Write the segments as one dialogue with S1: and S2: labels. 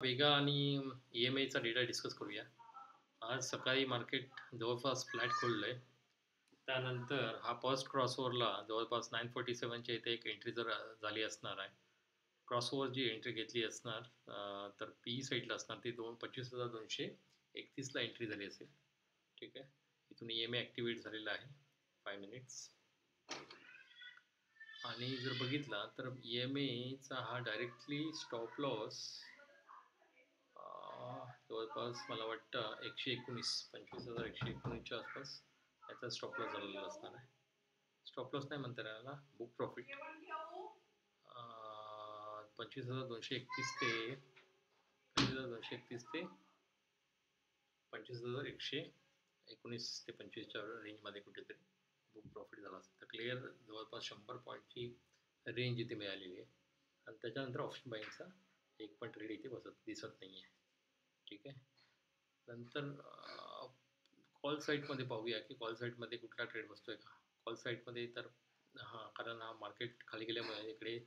S1: वेगा आणि EMAचा data discuss करूया. आज सकाळी मार्केट जवळपास फ्लॅट खोललंय. त्यानंतर हा फर्स्ट क्रॉसओव्हरला जवळपास 947च्या इथे एक एंट्री जर झाली असणार आहे. क्रॉसओव्हर जी एंट्री घेतली असणार तर पी साईडला असणार ती 25,231ला एंट्री झाली असेल. ठीक आहे. इथून EMA ॲक्टिवेट झालेला आहे 5 मिनिट्स. आणि जर बघितला तर EMAचा हा डायरेक्टली स्टॉप लॉस जवळपास मला वाटतं 119 25,119च्या आसपास याचा स्टॉप लॉस झालेला असणार आहे. स्टॉप लॉस नाही म्हणता याला, बुक प्रॉफिट 25,231 ते 25,231 ते 25,119 ते 25च्या रेंजमध्ये कुठेतरी बुक प्रॉफिट झाला असेल. तर क्लिअर जवळपास 100 पॉईंटची रेंज इथे मिळालेली आहे. आणि त्याच्यानंतर ऑप्शन बाईंगचा एक पण ट्रेड इथे दिसत नाही आहे. ठीक आहे. नंतर कॉल साईटमध्ये पाहूया की कॉल साईटमध्ये कुठला ट्रेड बसतोय का. कॉल साईटमध्ये तर कारण हा मार्केट खाली गेल्यामुळे इकडे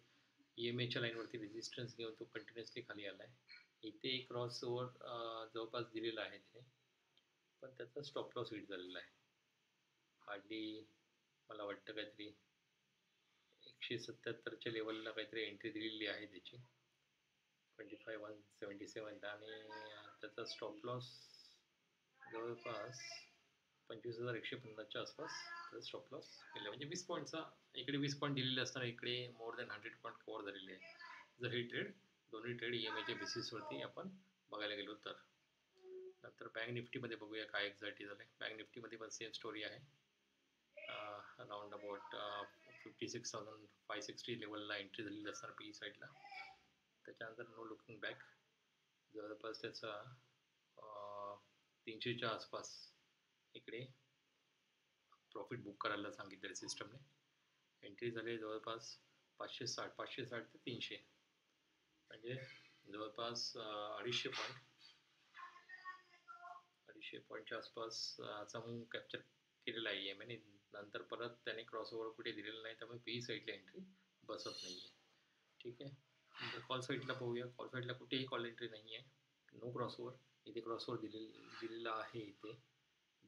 S1: EMAच्या लाईनवरती रेजिस्टन्स घेऊन तो कंटिन्युअसली खाली आला आहे. इथे क्रॉस ओव्हर जवळपास दिलेला आहे तिथे, पण त्याचा स्टॉप लॉस हिट झालेला आहे. हार्डली मला वाटतं काहीतरी 177च्या लेवलला काहीतरी एंट्री दिलेली आहे त्याची 25,177 आणि त्याचा स्टॉप लॉस जवळपास 25,150च्या आसपास त्याचा स्टॉप लॉस केला. म्हणजे 20 पॉईंटचा इकडे 20 पॉईंट दिलेले असताना इकडे मोर दॅन 100 पॉईंट कव्हर झालेले आहे. जर ही ट्रेड दोन्ही ट्रेड EMAच्या बेसिसवरती आपण बघायला गेलो तर. नंतर बँक निफ्टीमध्ये बघूया काय एक्झॅक्टली झालं आहे. बँक निफ्टीमध्ये पण सेम स्टोरी आहे. अराउंड अबाउट 56,560 लेवलला एंट्री झालेली असणार पी साईडला. त्याच्यानंतर नो लुकिंग बॅक जवळपास त्याचा 300च्या आसपास इकडे प्रॉफिट बुक करायला सांगितलं सिस्टमने. एंट्री झाली जवळपास 560 ते 300 म्हणजे जवळपास 250 पॉईंटच्या आसपास चा मूव कॅप्चर केलेला आहे EMAने. नंतर परत त्याने क्रॉसओव्हर कुठे दिलेलं नाही, त्यामुळे पी साईडला एंट्री बसत नाही आहे. ठीक आहे. नंतर कॉल साईडला पाहूया. कॉल साईडला कुठेही कॉल एंट्री नाही आहे, नो क्रॉसओव्हर. इथे क्रॉसओव्हर दिलेला आहे इथे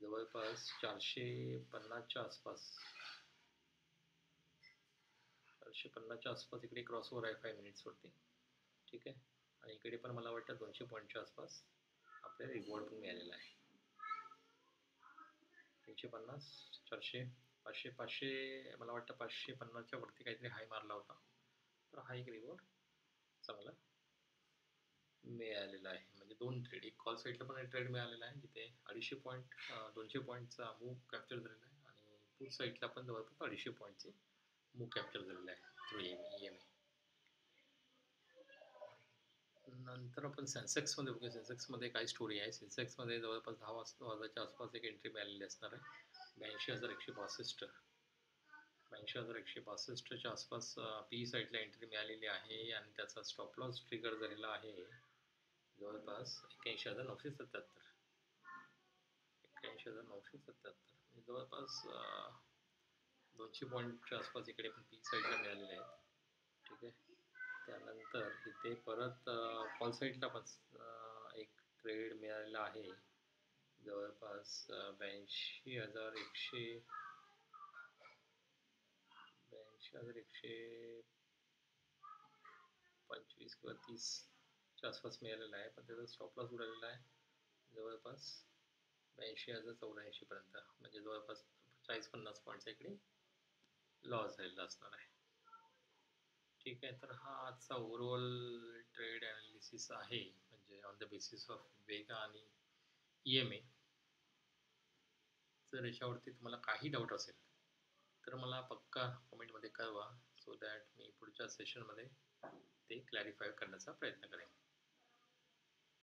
S1: जवळपास 450च्या आसपास 450च्या आसपास इकडे क्रॉसओव्हर आहे 5 मिनिट्सवरती. ठीक आहे. आणि इकडे पण मला वाटतं 200 पॉईंटच्या आसपास आपल्याला रिवॉर्ड पण मिळालेला आहे. 350 400 500 मला वाटतं 550च्या वरती काहीतरी हाय मारला होता. तर हा एक रिवॉर्ड चांगला मिळालेला आहे. म्हणजे 2 ट्रेड, एक कॉल साईडला पण ट्रेड मिळालेला आहे जिथे 250 पॉईंट 200 पॉईंटचा मूव कॅप्चर झालेला आहे आणि पुट साईडला पण जवळपास 250 पॉईंटचे मूव कॅप्चर झालेला आहे थ्रू EMA. नंतर आपण सेन्सेक्समध्ये बघूया. सेन्सेक्समध्ये काय स्टोरी आहे. सेन्सेक्समध्ये जवळपास 10 वाजाच्या आसपास एक एंट्री मिळालेली असणार आहे 82,162 82,162च्या आसपास पी साईडला एंट्री मिळालेली आहे आणि त्याचा स्टॉप लॉस ट्रिगर झालेला आहे जवळपास 81,977 म्हणजे जवळपास 200 पॉईंटच्या आसपास इकडे पण पी साईडला मिळालेले आहेत. ठीक आहे. त्यानंतर इथे परत कॉल साईडला पण एक ट्रेड मिळालेला आहे जवळपास 82,125 किंवा 30च्या आसपास मिळालेला आहे, पण त्याचा स्टॉप लॉस उडालेला आहे जवळपास 82,084 पर्यंत. म्हणजे जवळपास 40-50 पॉईंटचा इकडे लॉस झालेला असणार आहे. ठीक आहे. तर हा आजचा ओव्हरऑल ट्रेड ॲनालिसिस आहे, म्हणजे ऑन द बेसिस ऑफ वेगा आणि EMA. जर याच्यावरती तुम्हाला काही डाऊट असेल तर मला पक्का कमेंटमध्ये कळवा, सो दॅट मी पुढच्या सेशनमध्ये ते क्लॅरिफाय करण्याचा प्रयत्न करेन.